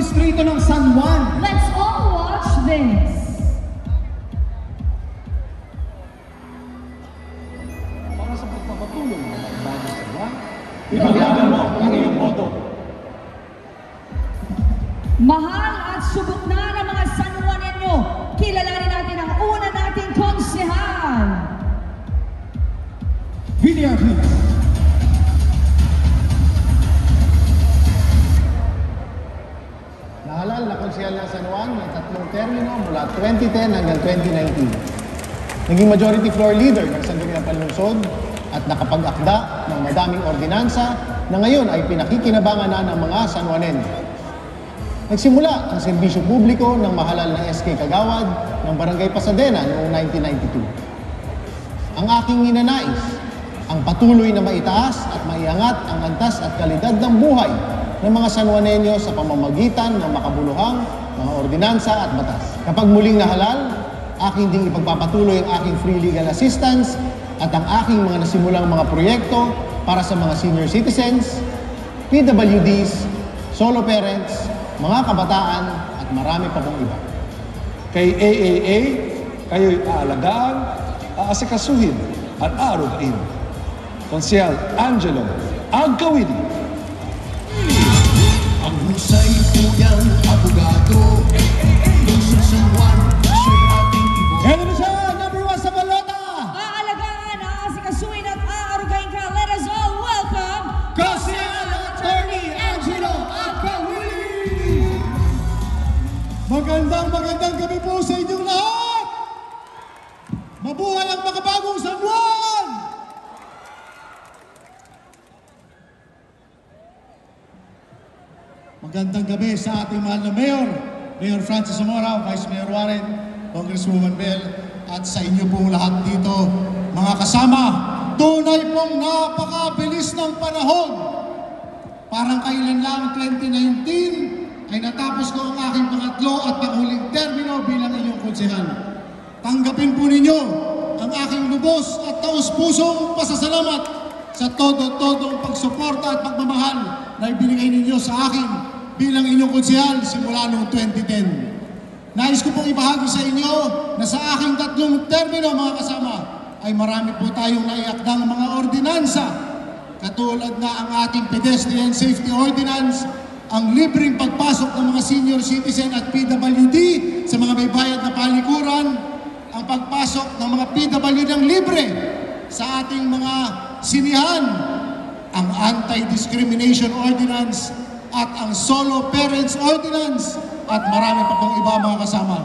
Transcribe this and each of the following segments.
distrito ng San Juan. Let's all watch this. Para sa pagpapatuloy ng bayan ng San Juan, ipaglaban mo ang iyong boto. Mahal at subok na ng mga San Juanenyo, kilalanin natin ang una nating konsehal. Villar, please. Nahalal na konsehal ng San Juan ng tatlong termino mula 2010 hanggang 2019. Naging majority floor leader ng Sangguniang Panlungsod at nakapag-akda ng madaming ordinansa na ngayon ay pinakikinabangan na ng mga San Juanenyo. Nagsimula ang serbisyo publiko ng mahalal na SK Kagawad ng Barangay Pasadena noong 1992. Ang aking ninanais, ang patuloy na maitaas at maiangat ang antas at kalidad ng buhay ng mga San Juanenyo sa pamamagitan ng makabuluhang mga ordinansa at batas. Kapag muling nahalal, aking ding ipagpapatuloy ang aking free legal assistance at ang aking mga nasimulang mga proyekto para sa mga senior citizens, PWDs, solo parents, mga kabataan at marami pa pong iba. Kay AAA, kayo'y aalagaan, aasikasuhin at aarugain. Konsehal Angelo Agkawili. Ang husay po niyang abogado sa San Juan, siya'y ating ibo. Hello na siya, number 1 sa balota. Aalagaan, aasikasuhin at aarugain ka. Let us all welcome Konsehal Attorney Angelo Agkawili. Magandang gabi po sa inyong lahat. Mabuhay ang makabagong San Juan. Magandang gabi sa ating mahal na Mayor, Mayor Francis Zamora, Vice Mayor Warren, Congresswoman Bell, at sa inyo pong lahat dito, mga kasama. Tunay pong napakabilis ng panahon. Parang kailan lang 2019 ay natapos ko ang aking pangatlo at panghuling termino bilang inyong konsehal. Tanggapin po ninyo ang aking lubos at taus-pusong pasasalamat sa todo-todong pagsuporta at pagmamahal na ibinigay ninyo sa akin bilang inyong konsehal simula noong 2010. Nais ko pong ibahagi sa inyo na sa aking tatlong termino, mga kasama, ay marami po tayong naiakdang mga ordinansa, katulad na ang ating Pedestrian Safety Ordinance, ang libreng pagpasok ng mga senior citizen at PWD sa mga may bayad na palikuran, ang pagpasok ng mga PWD ng libre sa ating mga sinihan, ang Anti-Discrimination Ordinance at ang Solo Parents Ordinance at marami pa pong iba, mga kasama.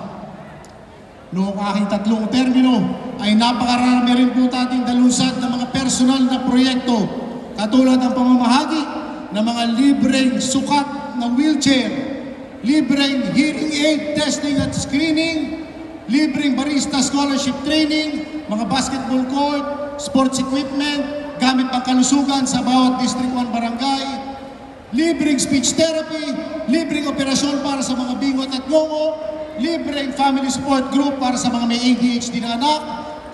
Noong aking tatlong termino ay napakarami rin po ating dalunsad ng mga personal na proyekto, katulad ng pamamahagi ng mga libreng sukat na wheelchair, libreng hearing aid testing at screening, libreng barista scholarship training, mga basketball court, sports equipment, gamit pang kalusugan sa bawat District 1 barangay, libreng speech therapy, libreng operasyon para sa mga bingot at ngongo, libreng family support group para sa mga may ADHD na anak,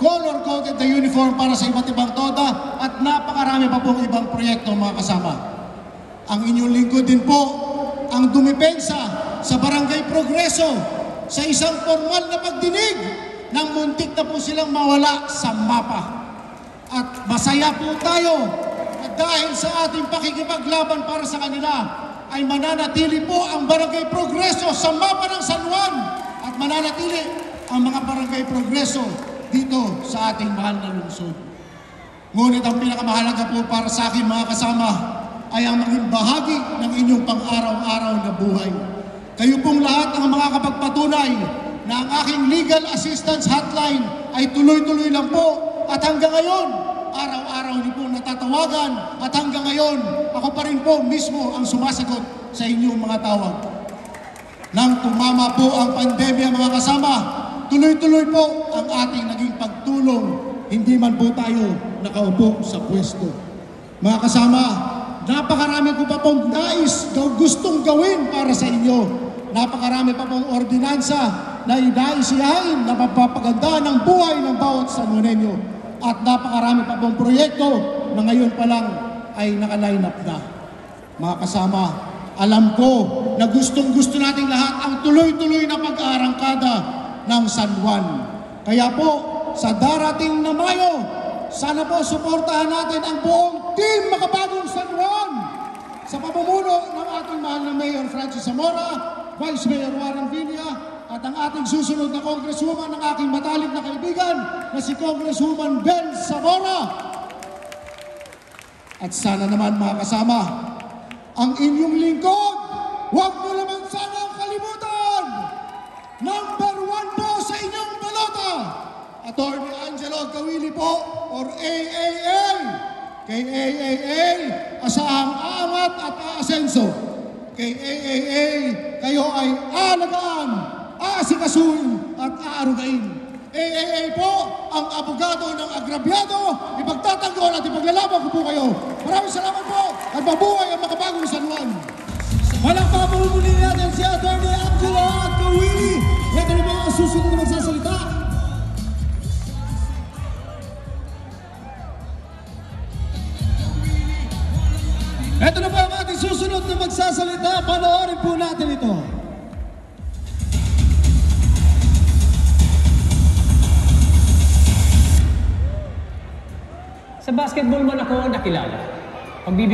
color-coded na uniform para sa iba't ibang toda, at napakarami pa pong ibang proyekto, mga kasama. Ang inyong lingkod din po ang dumipensa sa Barangay Progreso sa isang formal na pagdinig nang muntik na po silang mawala sa mapa. At masaya po tayo na dahil sa ating pakikipaglaban para sa kanila ay mananatili po ang Barangay Progreso sa mapa ng San Juan at mananatili ang mga Barangay Progreso dito sa ating mahal na lungsod. Ngunit ang pinakamahalaga po para sa akin, mga kasama, ay ang maging bahagi ng inyong pang-araw-araw na buhay. Kayo pong lahat ang makakapagpatunay na ang aking legal assistance hotline ay tuloy-tuloy lang po at hanggang ngayon, araw-araw niyo po natatawagan at hanggang ngayon, ako pa rin po mismo ang sumasagot sa inyong mga tawag. Nang tumama po ang pandemya, mga kasama, tuloy-tuloy po ang ating naging pagtulong, hindi man po tayo nakaupo sa pwesto. Mga kasama, napakarami ko pa pong nais gustong gawin para sa inyo. Napakarami pa pong ordinansa na inaisiyahin na mapapaganda ng buhay ng bawat San Juanenyo. At napakarami pa pong proyekto na ngayon pa lang ay naka-line up na. Mga kasama, Alam ko na gustong-gusto nating lahat ang tuloy-tuloy na pag-aarangkada ng San Juan. Kaya po, sa darating na Mayo, sana po suportahan natin ang buong Team Makabagong San Juan sa pamumuno ng ating mahal na Mayor Francis Zamora, Vice Mayor Warren Villa, at ang ating susunod na Congresswoman ng aking matalik na kaibigan na si Congresswoman Bel Zamora. At sana naman mga kasama, ang inyong lingkod, huwag mo naman sana kalimutan. Number 1 po sa inyong balota, Attorney Angelo Gawili po, or AAA. Kay AAA, asahang aangat at aasenso. Kay AAA, kayo ay aalagaan, aasikasuhin at aarugain. AAA po, ang abogado ng agrabyado, ipagtatanggol at ipaglalaban ko po kayo. Maraming salamat po at mabuhay ang Makabagong San Juan. Walang papamumuli natin si Atty. Angelo at Kawili. Ito na mga susunod na magsasalita. Ito na po ang ating susunod na magsasalita. Panoorin po natin ito. Sa basketball man ako nakilala. Pagbibigay